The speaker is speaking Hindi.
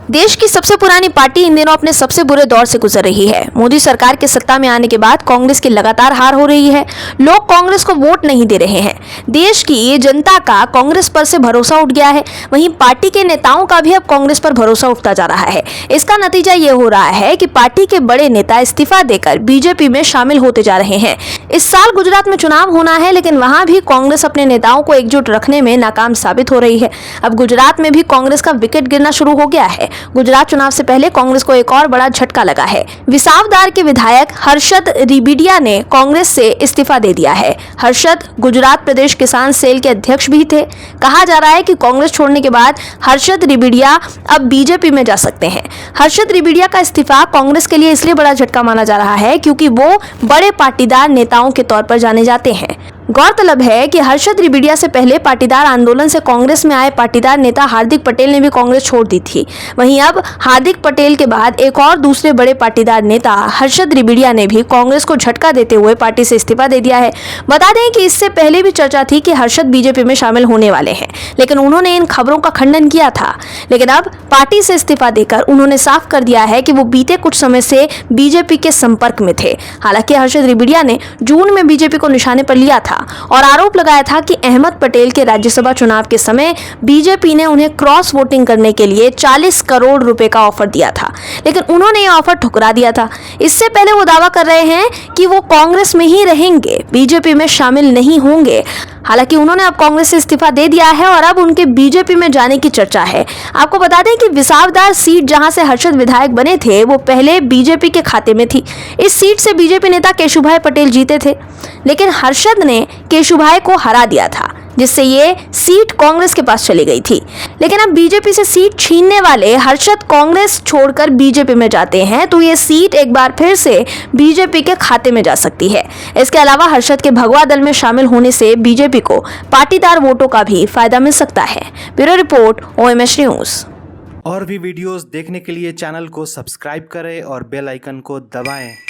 देश की सबसे पुरानी पार्टी इन दिनों अपने सबसे बुरे दौर से गुजर रही है। मोदी सरकार के सत्ता में आने के बाद कांग्रेस की लगातार हार हो रही है। लोग कांग्रेस को वोट नहीं दे रहे हैं। देश की जनता का कांग्रेस पर से भरोसा उठ गया है। वहीं पार्टी के नेताओं का भी अब कांग्रेस पर भरोसा उठता जा रहा है। इसका नतीजा ये हो रहा है कि पार्टी के बड़े नेता इस्तीफा देकर बीजेपी में शामिल होते जा रहे हैं। इस साल गुजरात में चुनाव होना है, लेकिन वहां भी कांग्रेस अपने नेताओं को एकजुट रखने में नाकाम साबित हो रही है। अब गुजरात में भी कांग्रेस का विकेट गिरना शुरू हो गया है। गुजरात चुनाव से पहले कांग्रेस को एक और बड़ा झटका लगा है। विसावदार के विधायक हर्षद रिबिडिया ने कांग्रेस से इस्तीफा दे दिया है। हर्षद गुजरात प्रदेश किसान सेल के अध्यक्ष भी थे। कहा जा रहा है कि कांग्रेस छोड़ने के बाद हर्षद रिबिडिया अब बीजेपी में जा सकते हैं। हर्षद रिबिडिया का इस्तीफा कांग्रेस के लिए इसलिए बड़ा झटका माना जा रहा है क्योंकि वो बड़े पाटीदार नेताओं के तौर पर जाने जाते हैं। गौरतलब है कि हर्षद रिबिडिया से पहले पाटीदार आंदोलन से कांग्रेस में आए पाटीदार नेता हार्दिक पटेल ने भी कांग्रेस छोड़ दी थी। वहीं अब हार्दिक पटेल के बाद एक और दूसरे बड़े पाटीदार नेता हर्षद रिबिडिया ने भी कांग्रेस को झटका देते हुए पार्टी से इस्तीफा दे दिया है। बता दें कि इससे पहले भी चर्चा थी कि हर्षद बीजेपी में शामिल होने वाले हैं, लेकिन उन्होंने इन खबरों का खंडन किया था। लेकिन अब पार्टी से इस्तीफा देकर उन्होंने साफ कर दिया है कि वो बीते कुछ समय से बीजेपी के संपर्क में थे। हालांकि हर्षद रिबिडिया ने जून में बीजेपी को निशाने पर लिया था और आरोप लगाया था कि अहमद पटेल के राज्यसभा चुनाव के समय बीजेपी ने उन्हें क्रॉस वोटिंग करने के लिए 40 करोड़ रुपए का ऑफर दिया था, लेकिन उन्होंने यह ऑफर ठुकरा दिया था। इससे पहले वो दावा कर रहे हैं कि वो कांग्रेस में ही रहेंगे, बीजेपी में शामिल नहीं होंगे। हालांकि उन्होंने अब कांग्रेस से इस्तीफा दे दिया है और अब उनके बीजेपी में जाने की चर्चा है। आपको बता दें कि विसावदार सीट जहां से हर्षद विधायक बने थे वो पहले बीजेपी के खाते में थी। इस सीट से बीजेपी नेता केशुभाई पटेल जीते थे, लेकिन हर्षद ने केशुभाई को हरा दिया था, जिससे ये सीट कांग्रेस के पास चली गई थी। लेकिन अब बीजेपी से सीट छीनने वाले हर्षद कांग्रेस छोड़कर बीजेपी में जाते हैं तो ये सीट एक बार फिर से बीजेपी के खाते में जा सकती है। इसके अलावा हर्षद के भगवा दल में शामिल होने से बीजेपी को पाटीदार वोटों का भी फायदा मिल सकता है। Bureau report, OMH news. और भी वीडियोस देखने के लिए चैनल को सब्सक्राइब करें और बेल आइकन को दबाएं।